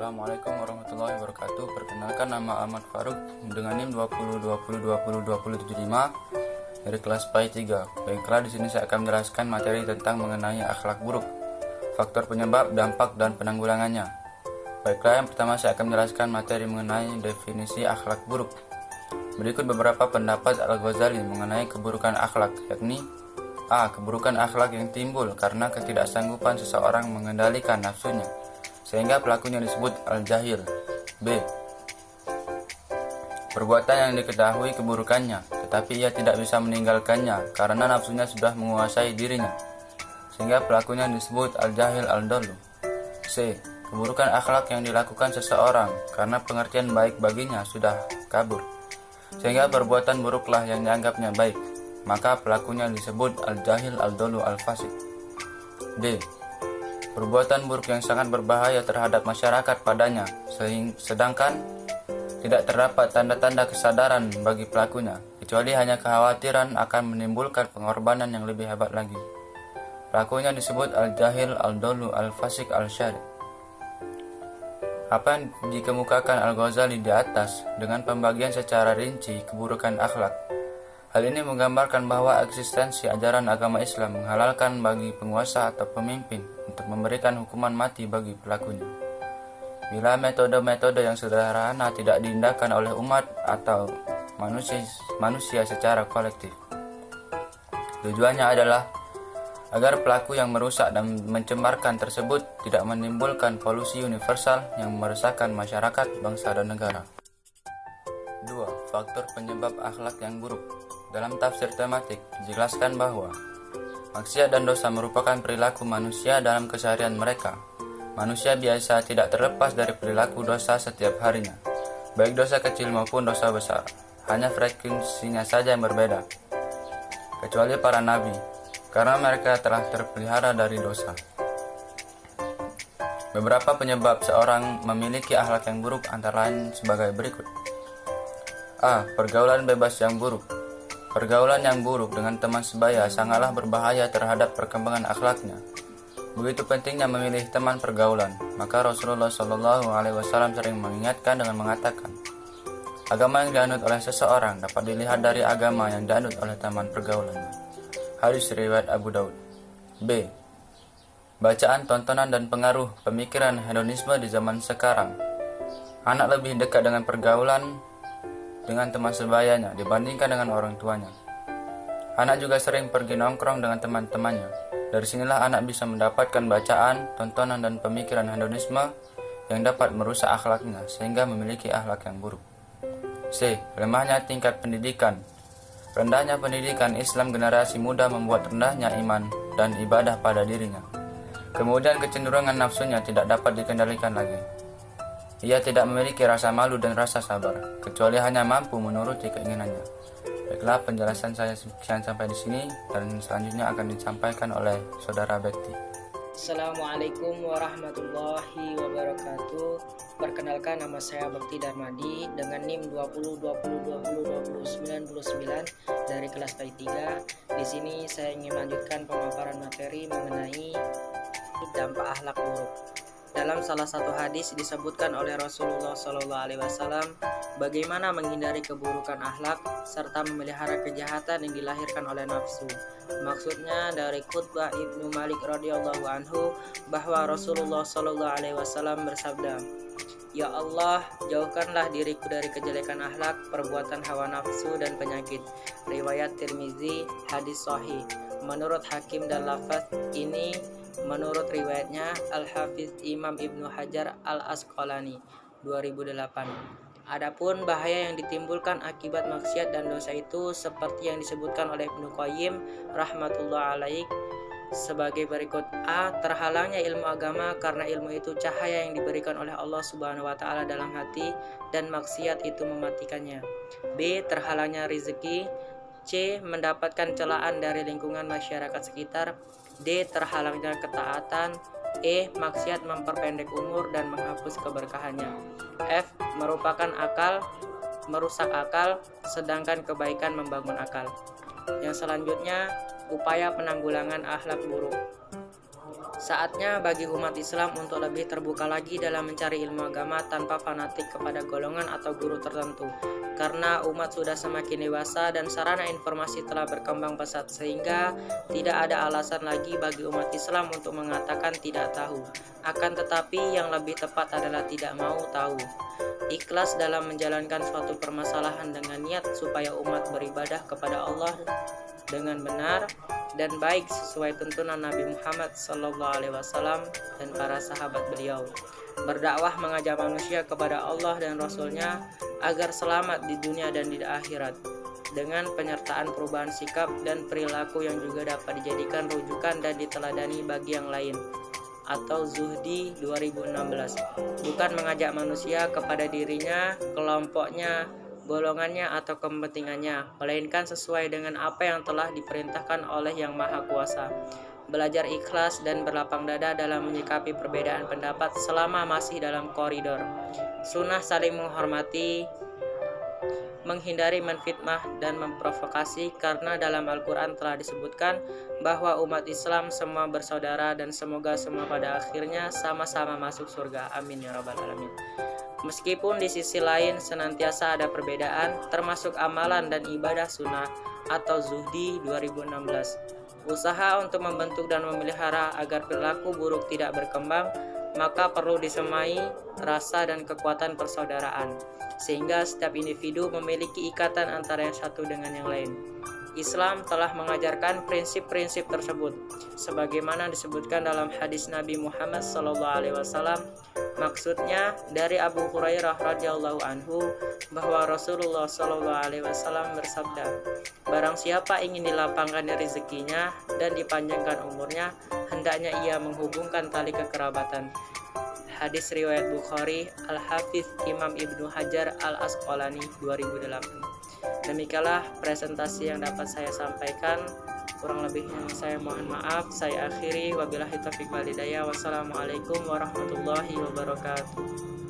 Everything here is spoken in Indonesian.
Assalamualaikum warahmatullahi wabarakatuh. Perkenalkan, nama Ahmad Faruk dengan NIM 2020202075 dari kelas PAI 3. Baiklah, di sini saya akan menjelaskan materi tentang mengenai akhlak buruk, faktor penyebab, dampak, dan penanggulangannya. Baiklah, yang pertama saya akan menjelaskan materi mengenai definisi akhlak buruk. Berikut beberapa pendapat Al-Ghazali mengenai keburukan akhlak, yakni A. Keburukan akhlak yang timbul karena ketidaksanggupan seseorang mengendalikan nafsunya, sehingga pelakunya disebut al-jahil. B. Perbuatan yang diketahui keburukannya, tetapi ia tidak bisa meninggalkannya karena nafsunya sudah menguasai dirinya, sehingga pelakunya disebut al-jahil al-dhallu. C. Keburukan akhlak yang dilakukan seseorang karena pengertian baik baginya sudah kabur, sehingga perbuatan buruklah yang dianggapnya baik, maka pelakunya disebut al-jahil al-dhallu al-fasik. D. Perbuatan buruk yang sangat berbahaya terhadap masyarakat padanya, sedangkan tidak terdapat tanda-tanda kesadaran bagi pelakunya, kecuali hanya kekhawatiran akan menimbulkan pengorbanan yang lebih hebat lagi. Pelakunya disebut al-jahil al-dhallu al-fasik al-syari. Apa yang dikemukakan Al-Ghazali di atas dengan pembagian secara rinci keburukan akhlak, hal ini menggambarkan bahwa eksistensi ajaran agama Islam menghalalkan bagi penguasa atau pemimpin untuk memberikan hukuman mati bagi pelakunya, bila metode-metode yang sederhana tidak diindahkan oleh umat atau manusia secara kolektif. Tujuannya adalah agar pelaku yang merusak dan mencemarkan tersebut tidak menimbulkan polusi universal yang meresahkan masyarakat, bangsa, dan negara. 2. Faktor penyebab akhlak yang buruk. Dalam tafsir tematik dijelaskan bahwa maksiat dan dosa merupakan perilaku manusia dalam keseharian mereka. Manusia biasa tidak terlepas dari perilaku dosa setiap harinya, baik dosa kecil maupun dosa besar. Hanya frekuensinya saja yang berbeda, kecuali para nabi, karena mereka telah terpelihara dari dosa. Beberapa penyebab seorang memiliki akhlak yang buruk antara lain sebagai berikut. A. Pergaulan bebas yang buruk. Pergaulan yang buruk dengan teman sebaya sangatlah berbahaya terhadap perkembangan akhlaknya. Begitu pentingnya memilih teman pergaulan, maka Rasulullah SAW sering mengingatkan dengan mengatakan, agama yang dianut oleh seseorang dapat dilihat dari agama yang dianut oleh teman pergaulannya. Hadis riwayat Abu Daud. B. Bacaan, tontonan, dan pengaruh pemikiran hedonisme di zaman sekarang. Anak lebih dekat dengan pergaulan dengan teman sebayanya dibandingkan dengan orang tuanya. Anak juga sering pergi nongkrong dengan teman-temannya. Dari sinilah anak bisa mendapatkan bacaan, tontonan, dan pemikiran hedonisme yang dapat merusak akhlaknya sehingga memiliki akhlak yang buruk. C. Lemahnya tingkat pendidikan. Rendahnya pendidikan Islam generasi muda membuat rendahnya iman dan ibadah pada dirinya. Kemudian kecenderungan nafsunya tidak dapat dikendalikan lagi. Ia tidak memiliki rasa malu dan rasa sabar, kecuali hanya mampu menuruti keinginannya. Baiklah, penjelasan saya sekian sampai di sini, dan selanjutnya akan disampaikan oleh Saudara Bekti. Assalamualaikum warahmatullahi wabarakatuh. Perkenalkan, nama saya Bekti Darmadi dengan NIM 2020202099 dari kelas PAI 3. Di sini saya ingin melanjutkan pemaparan materi mengenai dampak akhlak buruk. Dalam salah satu hadis disebutkan oleh Rasulullah SAW bagaimana menghindari keburukan akhlak serta memelihara kejahatan yang dilahirkan oleh nafsu. Maksudnya dari khutbah Ibnu Malik radhiyallahu anhu bahwa Rasulullah SAW bersabda, "Ya Allah, jauhkanlah diriku dari kejelekan akhlak, perbuatan hawa nafsu, dan penyakit." Riwayat Tirmizi, hadis sahih. Menurut Hakim dan lafaz ini menurut riwayatnya Al-Hafiz Imam Ibnu Hajar Al-Asqalani 2008. Adapun bahaya yang ditimbulkan akibat maksiat dan dosa itu seperti yang disebutkan oleh Ibnu Qayyim rahmatullah alaih sebagai berikut. A. Terhalangnya ilmu agama karena ilmu itu cahaya yang diberikan oleh Allah Subhanahu wa taala dalam hati dan maksiat itu mematikannya. B. Terhalangnya rezeki. C. Mendapatkan celaan dari lingkungan masyarakat sekitar. D. Terhalangnya ketaatan. E. Maksiat memperpendek umur dan menghapus keberkahannya. F. Merupakan merusak akal, sedangkan kebaikan membangun akal. Yang selanjutnya, upaya penanggulangan akhlak buruk. Saatnya bagi umat Islam untuk lebih terbuka lagi dalam mencari ilmu agama tanpa fanatik kepada golongan atau guru tertentu. Karena umat sudah semakin dewasa dan sarana informasi telah berkembang pesat sehingga tidak ada alasan lagi bagi umat Islam untuk mengatakan tidak tahu. Akan tetapi yang lebih tepat adalah tidak mau tahu. Ikhlas dalam menjalankan suatu permasalahan dengan niat supaya umat beribadah kepada Allah dengan benar dan baik sesuai tuntunan Nabi Muhammad SAW dan para sahabat beliau. Berdakwah mengajak manusia kepada Allah dan Rasul-Nya agar selamat di dunia dan di akhirat dengan penyertaan perubahan sikap dan perilaku yang juga dapat dijadikan rujukan dan diteladani bagi yang lain, atau Zuhdi 2016. Bukan mengajak manusia kepada dirinya, kelompoknya, golongannya atau kepentingannya, melainkan sesuai dengan apa yang telah diperintahkan oleh Yang Maha Kuasa. Belajar ikhlas dan berlapang dada dalam menyikapi perbedaan pendapat selama masih dalam koridor sunnah, saling menghormati, menghindari menfitnah dan memprovokasi, karena dalam Al-Quran telah disebutkan bahwa umat Islam semua bersaudara dan semoga semua pada akhirnya sama-sama masuk surga. Amin ya rabbal alamin. Meskipun di sisi lain senantiasa ada perbedaan, termasuk amalan dan ibadah sunnah atau Zuhdi 2016. Usaha untuk membentuk dan memelihara agar perilaku buruk tidak berkembang, maka perlu disemai rasa dan kekuatan persaudaraan, sehingga setiap individu memiliki ikatan antara yang satu dengan yang lain. Islam telah mengajarkan prinsip-prinsip tersebut, sebagaimana disebutkan dalam hadis Nabi Muhammad SAW. Maksudnya dari Abu Hurairah radhiyallahu anhu bahwa Rasulullah SAW bersabda, barang siapa ingin dilapangkan rezekinya dan dipanjangkan umurnya, hendaknya ia menghubungkan tali kekerabatan. Hadis riwayat Bukhari, Al-Hafidz Imam Ibnu Hajar Al-Asqalani 2008. Demikianlah presentasi yang dapat saya sampaikan. Kurang lebihnya saya mohon maaf. Saya akhiri, wabillahi taufiq wal hidayah. Wassalamualaikum warahmatullahi wabarakatuh.